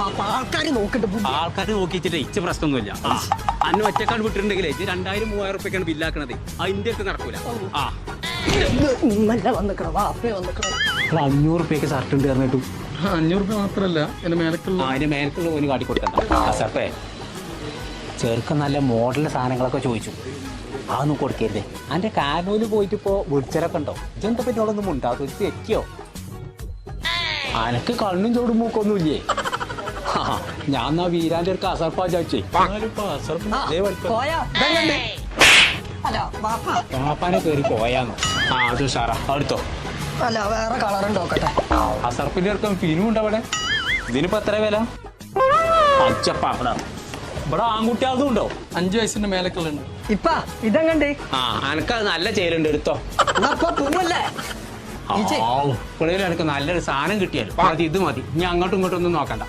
ആൾക്കാര് നോക്കിട്ട് ആൾക്കാർ നോക്കിച്ചിട്ട് ഇച്ച പ്രശ്നമൊന്നുമില്ല. അന്ന് ഒറ്റക്കാട് വിട്ടിട്ടുണ്ടെങ്കിലേ 2000-3000 റുപ്യൊക്കെയാണ് ബില്ലാക്കണത്. അതിന്റെ ഒക്കെ നടക്കൂല. ആ നല്ല വന്നിക്കണം വാപ്പേ വന്നിക്കണം. 500 റുപ്യക്ക് ഷർട്ട് ഉണ്ട് പറഞ്ഞിട്ടു. 500 രൂപ മാത്രല്ല അതിന്റെ മേലക്കുള്ള അതിന്റെ മേലക്കുള്ള ഓന് കാട്ടി കൊടുക്കണ്ട. അസപ്പേ ചെറുക്ക നല്ല മോഡൽ സാധനങ്ങളൊക്കെ ചോദിച്ചു. അതൊന്നും കൊടുക്കരുതേ. അതിന്റെ കാനൂല് പോയിട്ട് ഇപ്പോ വിളിച്ചലൊക്കെ ഉണ്ടോ? ഇതെന്താ പറ്റിയോളൊന്നും ഉണ്ടാകും തെറ്റിയോ? അനക്ക് കണ്ണും ചോടും മൂക്കൊന്നും ഇല്ലേ? ഞാൻ എന്നാ വീരാന്റെ ഒരു അസർപ്പാ ചോദിച്ചേ. അല്ല വാപ്പ പാപ്പാനെ കയറി പോയാന്നോ? ആ അത് സാറാ അടുത്തോ. അല്ല വേറെ കളർ നോക്കട്ടെ. അസർപ്പിന്റെ അടുക്കം ഫിനും ഉണ്ട് അവിടെ. ഇതിനിപ്പോ എത്ര വില? അച്ചപ്പാ ഇവിടെ ആൺകുട്ടി അതും ഉണ്ടോ? 5 വയസ്സിന്റെ മേലക്കുള്ള ഉണ്ട്. ഇപ്പ ഇതെങ്ങണ്ട് ആ അനക്കത് നല്ല ചേരുണ്ട് എടുത്തോ. പൂവല്ലേ പിള്ളേര് എനിക്ക് നല്ലൊരു സാധനം കിട്ടിയാലും ഇത് മതി. ഇനി അങ്ങോട്ടും ഇങ്ങോട്ടും ഒന്നും നോക്കണ്ട.